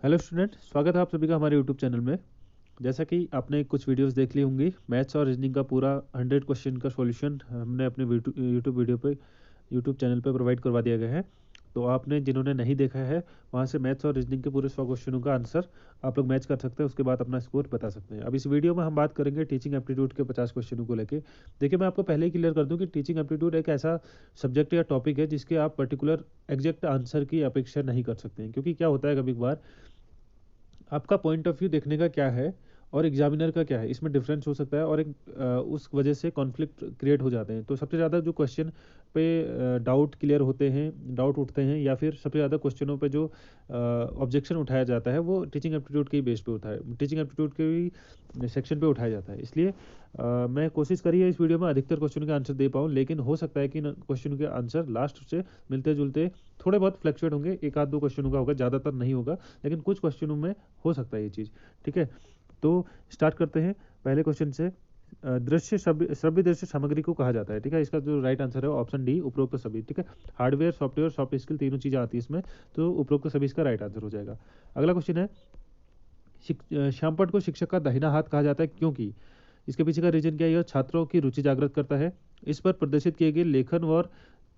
Hello student, स्वागत है आप सभी का हमारे यूट्यूब चैनल में। जैसा कि आपने कुछ वीडियोस देख ली होंगी, मैथ्स और रीजनिंग का पूरा 100 क्वेश्चन का सॉल्यूशन हमने अपने यूट्यूब वीडियो पे यूट्यूब चैनल पे प्रोवाइड करवा दिया गया है। तो आपने जिन्होंने नहीं देखा है, वहाँ से मैथ्स और रीजनिंग के पूरे 100 क्वेश्चनों का आंसर आप लोग मैच कर सकते हैं, उसके बाद अपना स्कोर बता सकते हैं। अब इस वीडियो में हम बात करेंगे टीचिंग एप्टीट्यूड के 50 क्वेश्चनों को लेके। देखिए, मैं आपको पहले ही क्लियर कर दूं कि टीचिंग एप्टीट्यूड एक ऐसा सब्जेक्ट या टॉपिक है जिसके आप पर्टिकुलर एग्जैक्ट आंसर की अपेक्षा नहीं कर सकते हैं, क्योंकि क्या होता है कभी कभार आपका पॉइंट ऑफ व्यू देखने का क्या है और एग्जामिनर का क्या है, इसमें डिफरेंस हो सकता है और उस वजह से कॉन्फ्लिक्ट क्रिएट हो जाते हैं। तो सबसे ज़्यादा जो क्वेश्चन पे डाउट क्लियर होते हैं, डाउट उठते हैं, या फिर सबसे ज़्यादा क्वेश्चनों पे जो ऑब्जेक्शन उठाया जाता है वो टीचिंग एप्टीट्यूड के ही बेस पे होता है, टीचिंग एप्टीट्यूड के ही सेक्शन पे उठाया जाता है। इसलिए मैं कोशिश करी है इस वीडियो में अधिकतर क्वेश्चन के आंसर दे पाऊँ, लेकिन हो सकता है कि क्वेश्चन के आंसर लास्ट से मिलते जुलते थोड़े बहुत फ्लक्चुएट होंगे, एक आध दो क्वेश्चनों का होगा, ज़्यादातर नहीं होगा, लेकिन कुछ क्वेश्चनों में हो सकता है ये चीज़। ठीक है, तो स्टार्ट करते हैं पहले क्वेश्चन से। दृश्य श्रव्य दृश्य सामग्री को कहा जाता है। ठीक है, इसका जो राइट आंसर है ऑप्शन डी, उपरोक्त सभी। ठीक है, हार्डवेयर, सॉफ्टवेयर, सॉफ्ट स्किल तीनों चीज़ें आती है इसमें, तो उपरोक्त सभी इसका राइट आंसर हो जाएगा। अगला क्वेश्चन है, श्यामपट्ट को शिक्षक का दाहिना हाथ कहा जाता है क्योंकि? इसके पीछे का रीजन क्या है? यह छात्रों की रुचि जागृत करता है, इस पर प्रदर्शित किए गए लेखन और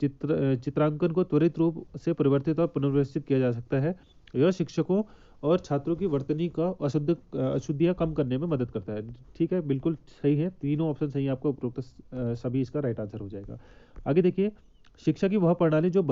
चित्रांकन को त्वरित रूप से परिवर्तित और पुनर्व्यवस्थित किया जा सकता है, यह शिक्षकों और छात्रों की वर्तनी का अशुद्धियाँ कम करने में मदद करता है। ठीक है, बिल्कुल सही है, तीनों ऑप्शन सही है, आपका उपरोक्त सभी इसका राइट आंसर हो जाएगा। आगे देखिए, शिक्षा की वह प्रणाली जो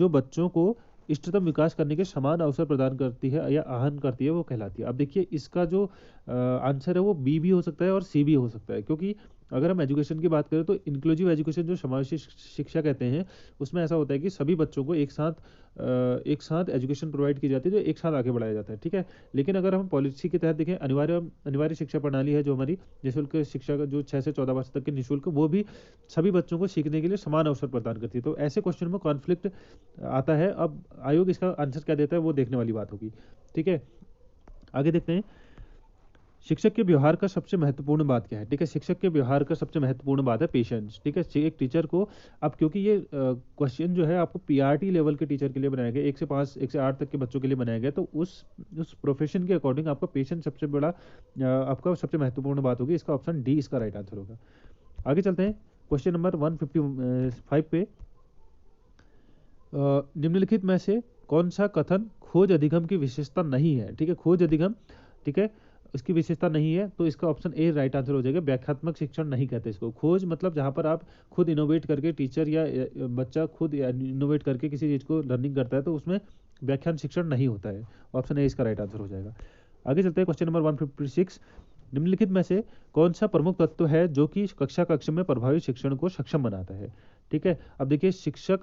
बच्चों को इष्टतम विकास करने के समान अवसर प्रदान करती है या आहन करती है, वो कहलाती है। अब देखिए, इसका जो आंसर है वो बी भी हो सकता है और सी भी हो सकता है, क्योंकि अगर हम एजुकेशन की बात करें तो इंक्लूसिव एजुकेशन जो समावेशी शिक्षा कहते हैं, उसमें ऐसा होता है कि सभी बच्चों को एक साथ एजुकेशन प्रोवाइड की जाती है, जो एक साथ आगे बढ़ाया जाता है। ठीक है, लेकिन अगर हम पॉलिसी के तहत देखें, अनिवार्य शिक्षा प्रणाली है जो हमारी, निःशुल्क शिक्षा का जो 6 से 14 वर्ष तक की निःशुल्क, वो भी सभी बच्चों को सीखने के लिए समान अवसर प्रदान करती है। तो ऐसे क्वेश्चन में कॉन्फ्लिक्ट आता है। अब आयोग इसका आंसर क्या देता है वो देखने वाली बात होगी। ठीक है, आगे देखते हैं, शिक्षक के व्यवहार का सबसे महत्वपूर्ण बात क्या है? ठीक है, शिक्षक के व्यवहार का सबसे महत्वपूर्ण बात है पेशेंस। ठीक है, एक टीचर को, अब क्योंकि ये क्वेश्चन जो है आपको पीआरटी लेवल के टीचर के लिए बनाया गया, 1 से 5 1 से 8 तक के बच्चों के लिए बनाया गया, तो उस प्रोफेशन के अकॉर्डिंग आपका पेशेंस सबसे बड़ा आपका सबसे महत्वपूर्ण बात होगी। इसका ऑप्शन डी इसका राइट आंसर होगा। आगे चलते हैं क्वेश्चन नंबर 155 पे। निम्नलिखित में से कौन सा कथन खोज अधिगम की विशेषता नहीं है? ठीक है, खोज अधिगम, ठीक है, इसकी विशेषता नहीं है, तो इसका ऑप्शन ए राइट आंसर हो जाएगा। व्याख्यात्मक शिक्षण नहीं कहते इसको। खोज मतलब जहाँ पर आप खुद इनोवेट करके, टीचर या बच्चा खुद इनोवेट करके किसी चीज़ को लर्निंग करता है, तो उसमें व्याख्यान शिक्षण नहीं होता है। ऑप्शन ए इसका राइट आंसर हो जाएगा। आगे चलते हैं क्वेश्चन नंबर 156। निम्नलिखित में से कौन सा प्रमुख तत्व है जो कि कक्षा कक्ष में प्रभावी शिक्षण को सक्षम बनाता है? ठीक है, अब देखिए, शिक्षक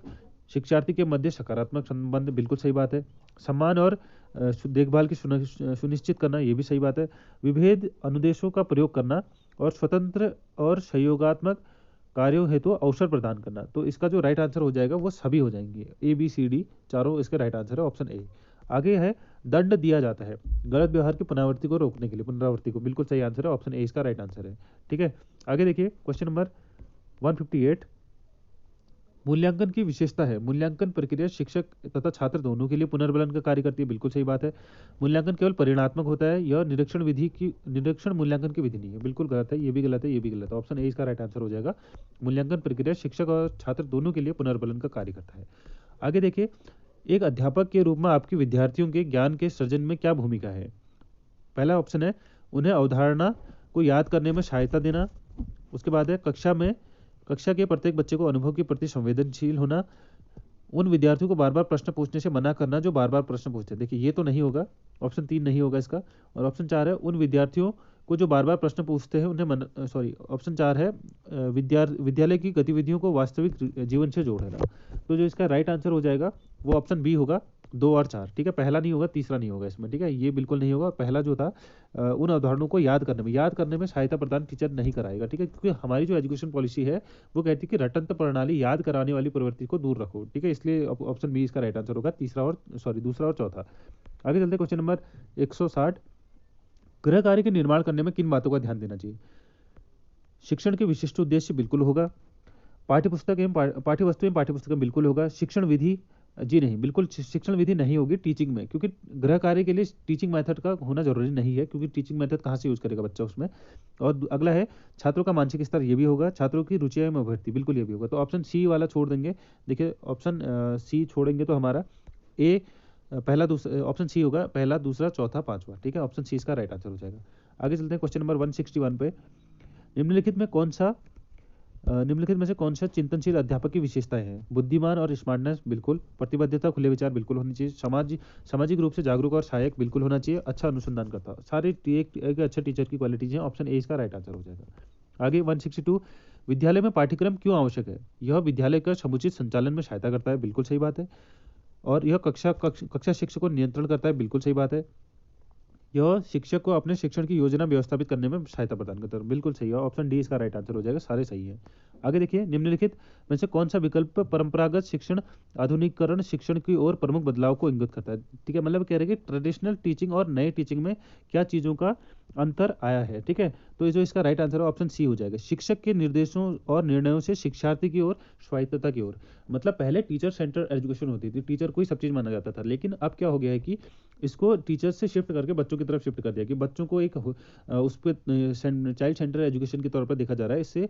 शिक्षार्थी के मध्य सकारात्मक संबंध, बिल्कुल सही बात है। सम्मान और देखभाल की सुनिश्चित करना, ये भी सही बात है। विभेद अनुदेशों का प्रयोग करना और स्वतंत्र और सहयोगात्मक कार्यों हेतु अवसर प्रदान करना, तो इसका जो राइट आंसर हो जाएगा वो सभी हो जाएंगे, ए बी सी डी चारों इसके राइट आंसर है, ऑप्शन ए। आगे है, दंड दिया जाता है गलत व्यवहार की पुनरावृत्ति को, बिल्कुल सही आंसर है, ऑप्शन ए इसका राइट आंसर है। ठीक है, आगे देखिए क्वेश्चन नंबर 158। मूल्यांकन की विशेषता है, मूल्यांकन प्रक्रिया शिक्षक तथा छात्र दोनों के लिए पुनर्बलन का कार्य करती है, बिल्कुल सही बात है। मूल्यांकन केवल परिणात्मक होता है, यह निरीक्षण मूल्यांकन की विधि नहीं है, बिल्कुल गलत है, ये भी गलत है, ये भी गलत है, ऑप्शन ए इसका राइट आंसर हो जाएगा। मूल्यांकन प्रक्रिया शिक्षक और छात्र दोनों के लिए पुनर्बलन का कार्य करता है। आगे देखिए, एक अध्यापक के रूप में आपकी विद्यार्थियों के ज्ञान के सृजन में क्या भूमिका है? पहला ऑप्शन है, उन्हें अवधारणा को याद करने में सहायता देना। उसके बाद है, कक्षा के प्रत्येक बच्चे को अनुभव के प्रति संवेदनशील होना। उन विद्यार्थियों को बार बार प्रश्न पूछने से मना करना जो बार बार प्रश्न पूछते हैं। देखिए, ये तो नहीं होगा, ऑप्शन 3 नहीं होगा इसका। और ऑप्शन 4 है, उन विद्यार्थियों को जो बार बार प्रश्न पूछते हैं उन्हें सॉरी, ऑप्शन 4 है, विद्यालय की गतिविधियों को वास्तविक जीवन से जोड़ना। तो जो इसका राइट आंसर हो जाएगा वो ऑप्शन बी होगा, 2 और 4। ठीक है, पहला नहीं होगा, तीसरा नहीं होगा इसमें। ठीक है, ये बिल्कुल नहीं होगा। पहला जो था, उन अवधारणाओं को याद करने में सहायता प्रदान टीचर नहीं कराएगा। ठीक है, क्योंकि हमारी जो एजुकेशन पॉलिसी है वो कहती है कि रटंत प्रणाली, याद कराने वाली प्रवृत्ति को दूर रखो। ठीक है, इसलिए ऑप्शन बी इसका राइट आंसर होगा, दूसरा और चौथा। आगे चलते क्वेश्चन नंबर 160। गृह कार्य के निर्माण करने में किन बातों का ध्यान देना चाहिए? शिक्षण के विशिष्ट उद्देश्य बिल्कुल होगा। पाठ्य वस्तु एवं पाठ्यपुस्तक बिल्कुल होगा। शिक्षण विधि जी नहीं, बिल्कुल शिक्षण विधि नहीं होगी टीचिंग में, क्योंकि गृह कार्य के लिए टीचिंग मेथड का होना ज़रूरी नहीं है, क्योंकि टीचिंग मेथड कहाँ से यूज़ करेगा बच्चा उसमें। और अगला है छात्रों का मानसिक स्तर, ये भी होगा। छात्रों की रुचियाँ में भर्ती, बिल्कुल ये भी होगा। तो ऑप्शन सी वाला छोड़ देंगे। देखिए ऑप्शन सी छोड़ेंगे तो हमारा ए पहला दूसरा ऑप्शन सी होगा, पहला दूसरा चौथा पाँचवा, ठीक है। ऑप्शन सी इसका राइट आंसर हो जाएगा। आगे चलते हैं क्वेश्चन नंबर 161 पे। निम्नलिखित में से कौन सा चिंतनशील अध्यापक की विशेषताएं हैं? बुद्धिमान और स्मार्टनेस, बिल्कुल। प्रतिबद्धता, खुले विचार, बिल्कुल होनी चाहिए। सामाजिक रूप से जागरूक और सहायक, बिल्कुल होना चाहिए। अच्छा अनुसंधान करता, सारे एक अच्छे टीचर की क्वालिटीज हैं। ऑप्शन ए इसका राइट आंसर हो जाएगा। आगे 162, विद्यालय में पाठ्यक्रम क्यों आवश्यक है? यह विद्यालय का समुचित संचालन में सहायता करता है, बिल्कुल सही बात है। और यह कक्षा शिक्षक को नियंत्रण करता है, बिल्कुल सही बात है। यह शिक्षक को अपने शिक्षण की योजना व्यवस्थापित करने में सहायता प्रदान करता है, बिल्कुल सही है। ऑप्शन डी इसका राइट आंसर हो जाएगा, सारे सही है। आगे देखिए, निम्नलिखित में से कौन सा विकल्प परंपरागत शिक्षण आधुनिकीकरण शिक्षण की ओर प्रमुख बदलाव को इंगित करता है? ठीक है, मतलब कह रहे हैं कि ट्रेडिशनल टीचिंग और नए टीचिंग में क्या चीज़ों का अंतर आया है, ठीक है। तो ये जो इसका राइट आंसर है ऑप्शन सी हो जाएगा। शिक्षक के निर्देशों और निर्णयों से शिक्षार्थी की ओर स्वायत्तता की ओर। मतलब पहले टीचर सेंटर एजुकेशन होती थी, टीचर को ही सब चीज़ माना जाता था, लेकिन अब क्या हो गया है कि इसको टीचर से शिफ्ट करके बच्चों की तरफ शिफ्ट कर दिया कि बच्चों को एक उस पर चाइल्ड सेंटर एजुकेशन के तौर पर देखा जा रहा है। इससे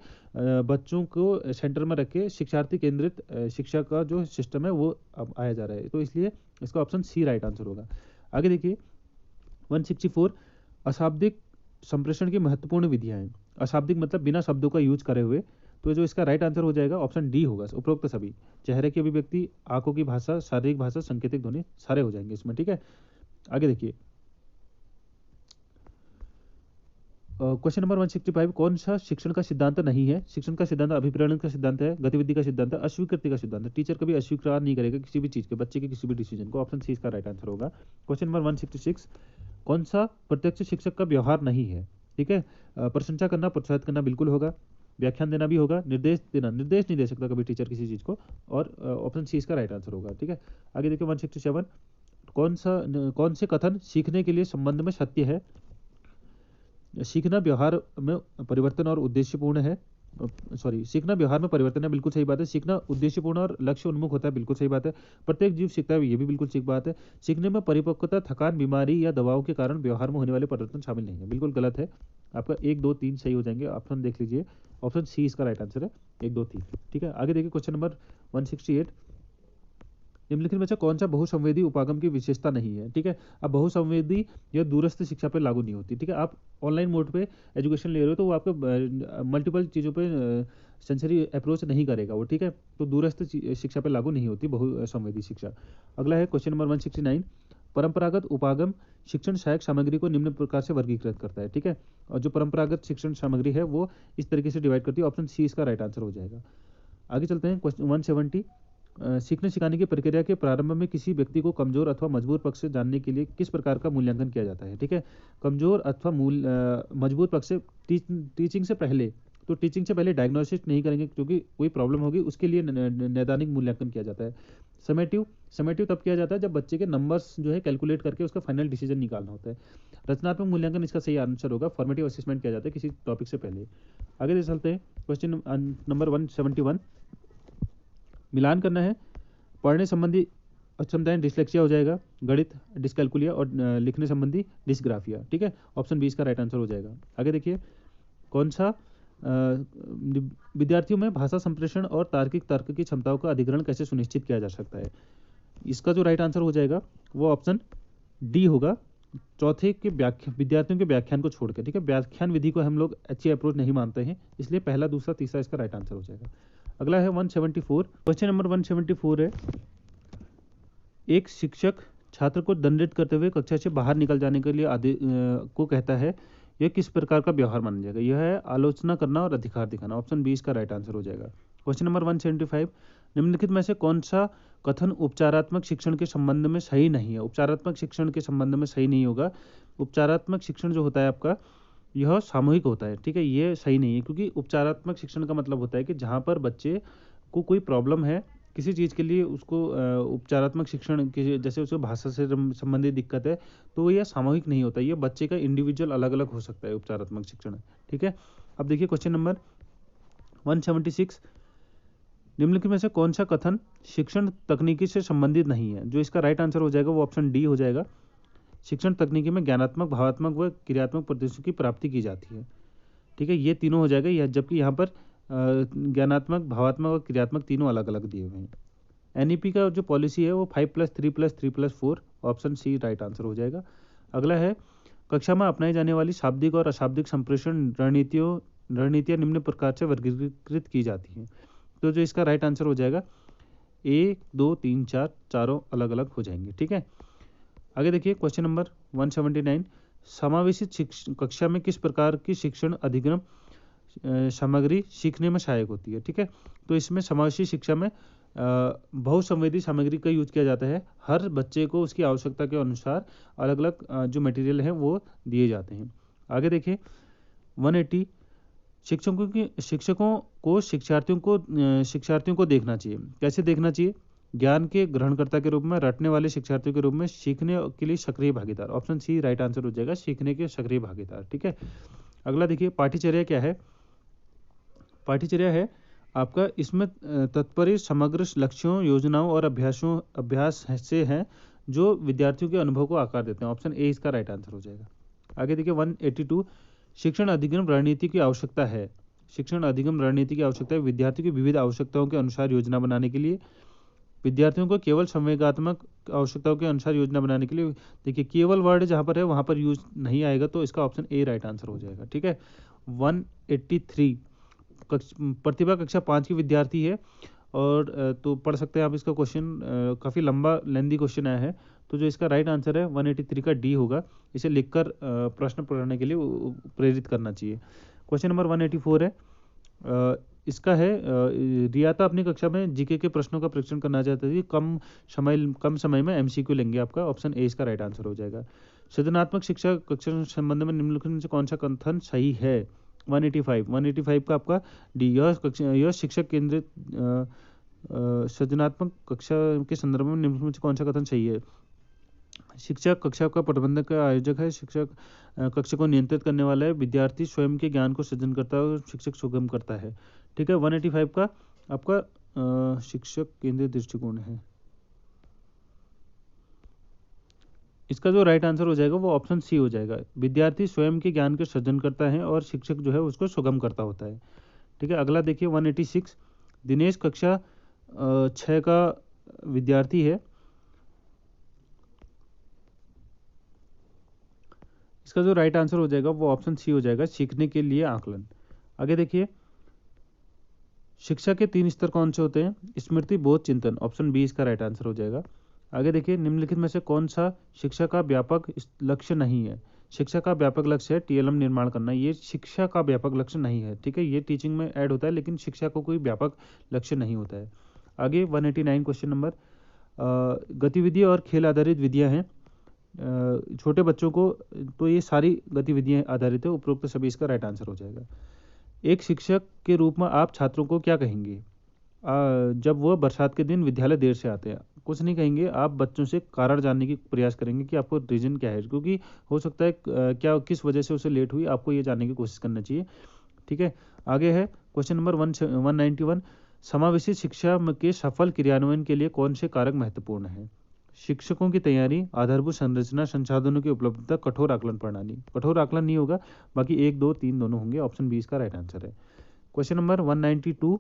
बच्चों को सेंटर में रख के शिक्षार्थी केंद्रित शिक्षा का जो सिस्टम है वो अब आया जा रहा है, तो इसलिए इसका ऑप्शन सी राइट आंसर होगा। आगे देखिए 164, अशाब्दिक संप्रेषण की महत्वपूर्ण विधियां हैं। अशाब्दिक मतलब बिना शब्दों का यूज करे हुए, तो जो इसका राइट आंसर हो जाएगा ऑप्शन डी होगा। उपरोक्त सभी, चेहरे की अभिव्यक्ति, आंखों की भाषा, शारीरिक भाषा, सांकेतिक ध्वनि, सारे हो जाएंगे इसमें, ठीक है। आगे देखिए क्वेश्चन नंबर 165, कौन सा शिक्षण का सिद्धांत नहीं है? शिक्षण का सिद्धांत अभिप्रेरण का सिद्धांत है, गतिविधि का सिद्धांत है, अस्वीकृति का सिद्धांत है। टीचर कभी अस्वीकार नहीं करेगा किसी भी चीज के, बच्चे के किसी भी डिसीजन को। ऑप्शन सी इसका राइट आंसर होगा। क्वेश्चन नंबर 166, कौन सा प्रत्यक्ष शिक्षक का व्यवहार नहीं है? ठीक है, प्रशंसा करना, प्रोत्साहित करना, बिल्कुल होगा। व्याख्यान देना भी होगा। निर्देश देना, निर्देश नहीं दे सकता कभी टीचर किसी चीज को, और ऑप्शन सी इसका राइट आंसर होगा, ठीक है। आगे देखिए 167, कौन से कथन सीखने के लिए संबंध में सत्य है? सीखना व्यवहार में परिवर्तन और उद्देश्यपूर्ण है। सीखना व्यवहार में परिवर्तन है, बिल्कुल सही बात है। सीखना उद्देश्यपूर्ण और लक्ष्य उन्मुख होता है, बिल्कुल सही बात है। प्रत्येक जीव सीखता है, ये भी बिल्कुल सही बात है। सीखने में परिपक्वता, थकान, बीमारी या दबाव के कारण व्यवहार में होने वाले परिवर्तन शामिल नहीं है, बिल्कुल गलत है। आपका 1 2 3 सही हो जाएंगे। ऑप्शन देख लीजिए, ऑप्शन सी इसका राइट आंसर है, 1 2 3, ठीक है। आगे देखिए क्वेश्चन नंबर 168, निम्नलिखित में से कौन सा बहुसंवेदी उपागम की विशेषता नहीं है? ठीक है, अब बहुसंवेदी यह दूरस्थ शिक्षा पर लागू नहीं होती, ठीक है। आप ऑनलाइन मोड पे एजुकेशन ले रहे हो तो वो आपको मल्टीपल चीज़ों पे सेंसरी अप्रोच नहीं करेगा वो, ठीक है। तो दूरस्थ शिक्षा पर लागू नहीं होती बहुसंवेदी शिक्षा। अगला है क्वेश्चन नंबर 169, परंपरागत उपागम शिक्षण सहायक सामग्री को निम्न प्रकार से वर्गीकृत करता है, ठीक है। और जो परंपरागत शिक्षण सामग्री है वो इस तरीके से डिवाइड करती है। ऑप्शन सी इसका राइट आंसर हो जाएगा। आगे चलते हैं क्वेश्चन 170, सीखने सिखाने की प्रक्रिया के प्रारंभ में किसी व्यक्ति को कमजोर अथवा मजबूत पक्ष से जानने के लिए किस प्रकार का मूल्यांकन किया जाता है? ठीक है, कमजोर अथवा मजबूत पक्ष से टीचिंग से पहले, तो टीचिंग से पहले डायग्नोसिस नहीं करेंगे क्योंकि कोई प्रॉब्लम होगी, उसके लिए नैदानिक मूल्यांकन किया जाता है। समेटिव तब किया जाता है जब बच्चे के नंबर्स जो है कैलकुलेट करके उसका फाइनल डिसीजन निकालना होता है। रचनात्मक मूल्यांकन इसका सही आंसर होगा। फॉर्मेटिव असेसमेंट किया जाता है किसी टॉपिक से पहले। आगे चलते हैं क्वेश्चन नंबर 171, मिलान करना है। पढ़ने संबंधी अक्षमताएं डिसलेक्सिया हो जाएगा, गणित डिस्कैल्कुलिया, और लिखने संबंधी डिस्ग्राफिया, ठीक है। ऑप्शन बी इसका राइट आंसर हो जाएगा। आगे देखिए कौन सा विद्यार्थियों में भाषा संप्रेषण और तार्किक तर्क की क्षमताओं का अधिग्रहण कैसे सुनिश्चित किया जा सकता है? इसका जो राइट आंसर हो जाएगा वो ऑप्शन डी होगा, चौथे के विद्यार्थियों के व्याख्यान को छोड़कर, ठीक है। व्याख्यान विधि को हम लोग अच्छी अप्रोच नहीं मानते हैं, इसलिए पहला, दूसरा, तीसरा इसका राइट आंसर हो जाएगा। अगला है 174, क्वेश्चन नंबर 174 है, एक शिक्षक छात्र को दंडित करते हुए कक्षा से बाहर निकल जाने के लिए को कहता है, यह किस प्रकार का व्यवहार माना जाएगा? यह है आलोचना करना और अधिकार दिखाना। ऑप्शन बी इसका राइट आंसर हो जाएगा। क्वेश्चन नंबर 175, निम्नलिखित में से कौन सा कथन उपचारात्मक शिक्षण के संबंध में सही नहीं है? उपचारात्मक शिक्षण के संबंध में सही नहीं होगा। उपचारात्मक शिक्षण जो होता है आपका, यह सामूहिक होता है, ठीक है। ये सही नहीं है, क्योंकि उपचारात्मक शिक्षण का मतलब होता है कि जहाँ पर बच्चे को कोई प्रॉब्लम है किसी चीज़ के लिए, उसको उपचारात्मक शिक्षण के, जैसे उसको भाषा से संबंधित दिक्कत है, तो यह सामूहिक नहीं होता, ये बच्चे का इंडिविजुअल अलग अलग हो सकता है उपचारात्मक शिक्षण, ठीक है। अब देखिए क्वेश्चन नंबर 176, निम्नलिखित में से कौन सा कथन शिक्षण तकनीकी से संबंधित नहीं है? जो इसका राइट आंसर हो जाएगा वो ऑप्शन डी हो जाएगा। शिक्षण तकनीकी में ज्ञानात्मक, भावात्मक व क्रियात्मक प्रदर्शन की प्राप्ति की जाती है। ठीक है, ये तीनों हो जाएगा, यह जबकि यहाँ पर ज्ञानात्मक, भावात्मक और क्रियात्मक तीनों अलग अलग दिए हुए हैं। एनईपी का जो पॉलिसी है वो 5+3+3+4, ऑप्शन सी राइट आंसर हो जाएगा। अगला है, कक्षा में अपनाई जाने वाली शाब्दिक और अशाब्दिक संप्रेषण रणनीतियाँ निम्न प्रकार से वर्गीकृत की जाती हैं। तो जो इसका राइट आंसर हो जाएगा 1, 2, 3, 4 चारों अलग अलग हो जाएंगे। ठीक है, आगे देखिए क्वेश्चन नंबर 179, समावेशित कक्षा में किस प्रकार की शिक्षण अधिगम सामग्री सीखने में सहायक होती है? ठीक है, तो इसमें समावेशी शिक्षा में बहुसंवेदी सामग्री का यूज किया जाता है। हर बच्चे को उसकी आवश्यकता के अनुसार अलग अलग जो मटेरियल है वो दिए जाते हैं। आगे देखिए 180, शिक्षकों को शिक्षार्थियों को देखना चाहिए। कैसे देखना चाहिए? ज्ञान के ग्रहणकर्ता के रूप में, रटने वाले शिक्षार्थियों के रूप में, सीखने के लिए सक्रिय भागीदार, ऑप्शन सी राइट आंसर हो जाएगा, सीखने के सक्रिय भागीदार। ठीक है, अगला देखिए पाठ्यचर्या क्या है? पाठ्यचर्या है आपका, इसमें तात्पर्य समग्र लक्ष्यों, योजनाओं और अभ्यास से है जो विद्यार्थियों के अनुभव को आकार देते हैं, ऑप्शन ए इसका राइट आंसर हो जाएगा। आगे देखिए 182, शिक्षण अधिगम रणनीति की आवश्यकता है। शिक्षण अधिगम रणनीति की आवश्यकता है विद्यार्थियों की विविध आवश्यकताओं के अनुसार योजना बनाने के लिए, विद्यार्थियों को केवल संवेगात्मक आवश्यकताओं के अनुसार योजना बनाने के लिए। देखिए केवल वर्ड जहाँ पर है वहाँ पर यूज नहीं आएगा, तो इसका ऑप्शन ए राइट आंसर हो जाएगा। ठीक है, 183, प्रतिभा कक्षा 5 की विद्यार्थी है और तो पढ़ सकते हैं आप इसका क्वेश्चन, काफ़ी लंबा लेंदी क्वेश्चन आया है। तो जो इसका राइट आंसर है 183 का डी होगा। इसे लिखकर प्रश्न पढ़ने के लिए प्रेरित करना चाहिए। क्वेश्चन नंबर 184 है, इसका है, रियाता अपनी कक्षा में जीके के प्रश्नों का परीक्षण करना चाहती थी, कम समय में एमसीक्यू लेंगे आपका, ऑप्शन ए इसका राइट आंसर हो जाएगा। सृजनात्मक शिक्षा कक्षा के संबंध में निम्नलिखित में से कौन सा कथन सही है? 185 का आपका डी, यह शिक्षक केंद्रित सृजनात्मक कक्षा के संदर्भ में निम्नलिखित में से कौन सा कथन सही है? शिक्षक कक्षा का प्रबंधक का आयोजक है, शिक्षक कक्षा को नियंत्रित करने वाला है, विद्यार्थी स्वयं के ज्ञान को सृजन करता है और शिक्षक सुगम करता है। ठीक है, 185 का आपका शिक्षक केंद्रित दृष्टिकोण है। इसका जो राइट आंसर हो जाएगा वो ऑप्शन सी हो जाएगा, विद्यार्थी स्वयं के ज्ञान के सृजन करता है और शिक्षक जो है उसको सुगम करता होता है। ठीक है, अगला देखिए 186, दिनेश कक्षा 6 का विद्यार्थी है। इसका जो राइट आंसर हो जाएगा वो ऑप्शन सी हो जाएगा, सीखने के लिए आकलन। आगे देखिए शिक्षा के 3 स्तर कौन से होते हैं? स्मृति, बोध, चिंतन, ऑप्शन बी इसका राइट आंसर हो जाएगा। आगे देखिए निम्नलिखित में से कौन सा शिक्षा का व्यापक लक्ष्य नहीं है? शिक्षा का व्यापक लक्ष्य है टीएलएम निर्माण करना, ये शिक्षा का व्यापक लक्ष्य नहीं है। ठीक है, ये टीचिंग में ऐड होता है लेकिन शिक्षा को कोई व्यापक लक्ष्य नहीं होता है। आगे 189 क्वेश्चन नंबर, गतिविधि और खेल आधारित विधियां हैं छोटे बच्चों को, तो ये सारी गतिविधियां आधारित है, उपरोक्त सभी इसका राइट आंसर हो जाएगा। एक शिक्षक के रूप में आप छात्रों को क्या कहेंगे जब वह बरसात के दिन विद्यालय देर से आते हैं? कुछ नहीं कहेंगे, आप बच्चों से कारण जानने की प्रयास करेंगे कि आपको रीजन क्या है, क्योंकि हो सकता है क्या किस वजह से उसे लेट हुई, आपको ये जानने की कोशिश करना चाहिए। ठीक है, आगे है क्वेश्चन नंबर 191, समावेशी शिक्षा के सफल क्रियान्वयन के लिए कौन से कारक महत्वपूर्ण है? शिक्षकों की तैयारी, आधारभूत संरचना, संसाधनों की उपलब्धता, कठोर आकलन प्रणाली। कठोर आकलन नहीं होगा, बाकी 1, 2, 3 दोनों होंगे, ऑप्शन बी इसका राइट आंसर है। क्वेश्चन नंबर 192,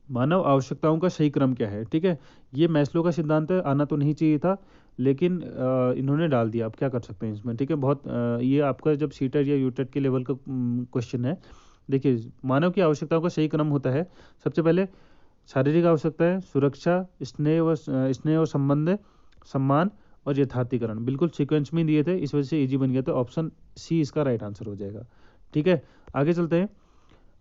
मानव आवश्यकताओं का सही क्रम क्या है? ठीक है, ये मैस्लो का सिद्धांत है, आना तो नहीं चाहिए था लेकिन इन्होंने डाल दिया, आप क्या कर सकते हैं इसमें। ठीक है, बहुत ये आपका जब सीटेट या यूटेट के लेवल का क्वेश्चन है। देखिए मानव की आवश्यकताओं का सही क्रम होता है, सबसे पहले शारीरिक आवश्यकता है, सुरक्षा, स्नेह और संबंध, सम्मान और यथार्थीकरण, बिल्कुल सीक्वेंस में दिए थे, इस वजह से इजी बन गया, तो ऑप्शन सी इसका राइट आंसर हो जाएगा। ठीक है, आगे चलते हैं।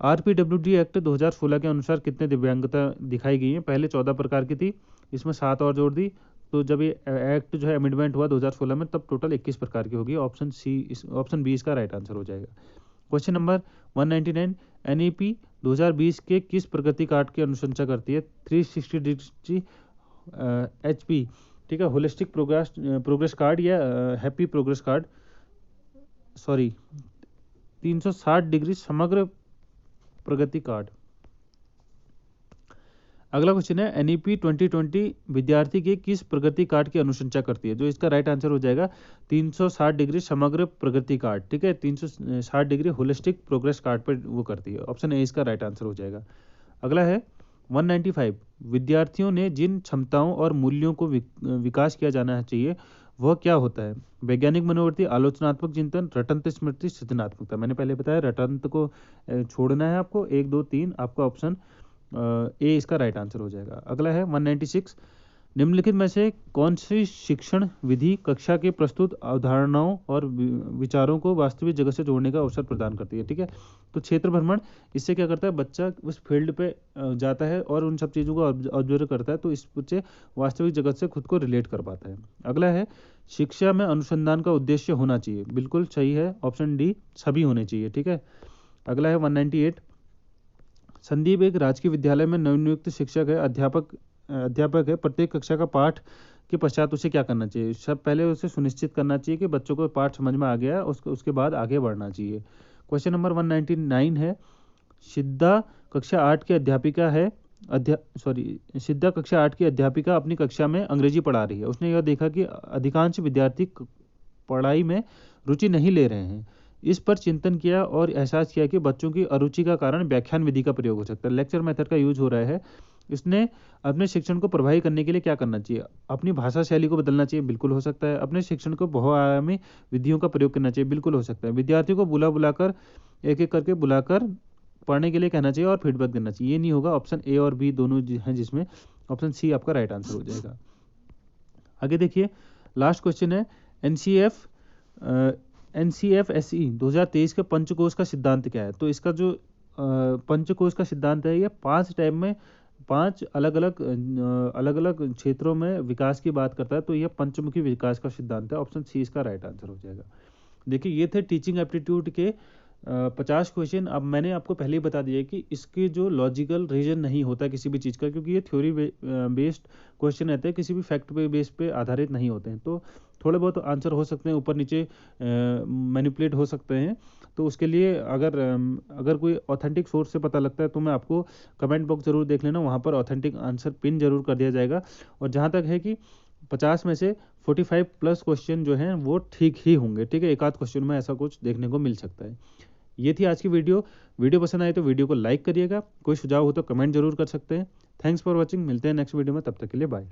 आरपीडब्ल्यूडी एक्ट 2016 के अनुसार कितने दिव्यांगता दिखाई गई है? पहले 14 प्रकार की थी, इसमें 7 और जोड़ दी, तो जब ये एक्ट जो है अमेंडमेंट हुआ 2016 में, तब टोटल 21 प्रकार की होगी, ऑप्शन बी इसका राइट आंसर हो जाएगा। क्वेश्चन नंबर 199, एनईपी 2020 के किस प्रगति कार्ड की अनुशंसा करती है? 360 डिग्री HP, ठीक है, होलिस्टिक प्रोग्रेस कार्ड या हैप्पी प्रोग्रेस कार्ड, 360 डिग्री समग्र प्रगति कार्ड। अगला क्वेश्चन है NEP 2020 विद्यार्थी के किस प्रगति कार्ड की अनुशंसा करती है? जो इसका राइट आंसर हो जाएगा 360 डिग्री समग्र प्रगति कार्ड, ठीक है, 360 डिग्री होलिस्टिक प्रोग्रेस कार्ड पर वो करती है। ऑप्शन ए इसका राइट आंसर हो जाएगा। अगला है 195 विद्यार्थियों ने जिन क्षमताओं और मूल्यों को विकास किया जाना चाहिए वह क्या होता है? वैज्ञानिक मनोवृत्ति, आलोचनात्मक चिंतन, रटंत स्मृति, सृजनात्मकता। मैंने पहले बताया रटंत को छोड़ना है आपको, 1 2 3 आपका ऑप्शन ए इसका राइट आंसर हो जाएगा। अगला है 196 निम्नलिखित में से कौन सी शिक्षण विधि कक्षा के प्रस्तुत अवधारणाओं और विचारों को वास्तविक जगत से जोड़ने का अवसर प्रदान करती है? ठीक है, तो क्षेत्र भ्रमण, इससे क्या करता है, बच्चा उस फील्ड पे जाता है और उन सब चीज़ों को ऑब्जर्व करता है, तो इससे वास्तविक जगत से खुद को रिलेट कर पाता है। अगला है शिक्षा में अनुसंधान का उद्देश्य होना चाहिए। बिल्कुल सही है, ऑप्शन डी सभी होने चाहिए। ठीक है, अगला है 198 संदीप एक राजकीय विद्यालय में नवनियुक्त शिक्षक है, अध्यापक है। प्रत्येक कक्षा का पाठ के पश्चात उसे क्या करना चाहिए? सब पहले उसे सुनिश्चित करना चाहिए कि बच्चों को पाठ समझ में आ गया है, उसके बाद आगे बढ़ना चाहिए। क्वेश्चन नंबर 199 है सिद्धा कक्षा 8 की अध्यापिका है सिद्धा कक्षा 8 की अध्यापिका अपनी कक्षा में अंग्रेजी पढ़ा रही है। उसने यह देखा कि अधिकांश विद्यार्थी पढ़ाई में रुचि नहीं ले रहे हैं। इस पर चिंतन किया और एहसास किया कि बच्चों की अरुचि का कारण व्याख्यान विधि का प्रयोग हो सकता है। लेक्चर मेथड का यूज हो रहा है। इसने अपने शिक्षण को प्रभावी करने के लिए क्या करना चाहिए? अपनी भाषा शैली को बदलना चाहिए, बिल्कुल हो सकता है। अपने शिक्षण को बहुआयामी विधियों का प्रयोग करना चाहिए, बिल्कुल हो सकता है। विद्यार्थियों को बुलाकर एक एक करके बुलाकर पढ़ने के लिए कहना चाहिए और फीडबैक देना चाहिए। ये नहीं होगा, ऑप्शन ए और बी दोनों हैं जिसमें ऑप्शन सी आपका राइट आंसर हो जाएगा। आगे देखिए, लास्ट क्वेश्चन है NCFSE 2023 के पंचकोश का सिद्धांत क्या है? तो इसका जो पंचकोश का सिद्धांत है, ये 5 टाइप में 5 अलग अलग क्षेत्रों में विकास की बात करता है। तो यह पंचमुखी विकास का सिद्धांत है। ऑप्शन सी इसका राइट आंसर हो जाएगा। देखिए, ये थे टीचिंग एप्टीट्यूड के 50 क्वेश्चन। अब मैंने आपको पहले ही बता दिया कि इसके जो लॉजिकल रीजन नहीं होता किसी भी चीज़ का, क्योंकि ये थ्योरी बेस्ड क्वेश्चन रहते हैं, किसी भी फैक्ट बेस पे आधारित नहीं होते हैं। तो थोड़े बहुत आंसर हो सकते हैं, ऊपर नीचे मैनिपुलेट हो सकते हैं। तो उसके लिए अगर कोई ऑथेंटिक सोर्स से पता लगता है तो मैं आपको कमेंट बॉक्स जरूर देख लेना, वहाँ पर ऑथेंटिक आंसर पिन जरूर कर दिया जाएगा। और जहाँ तक है कि 50 में से 45 प्लस क्वेश्चन जो हैं वो ठीक ही होंगे। ठीक है, एक आध क्वेश्चन में ऐसा कुछ देखने को मिल सकता है। ये थी आज की वीडियो पसंद आए तो वीडियो को लाइक करिएगा। कोई सुझाव हो तो कमेंट जरूर कर सकते हैं। Thanks for watching. मिलते हैं नेक्स्ट वीडियो में, तब तक के लिए बाय।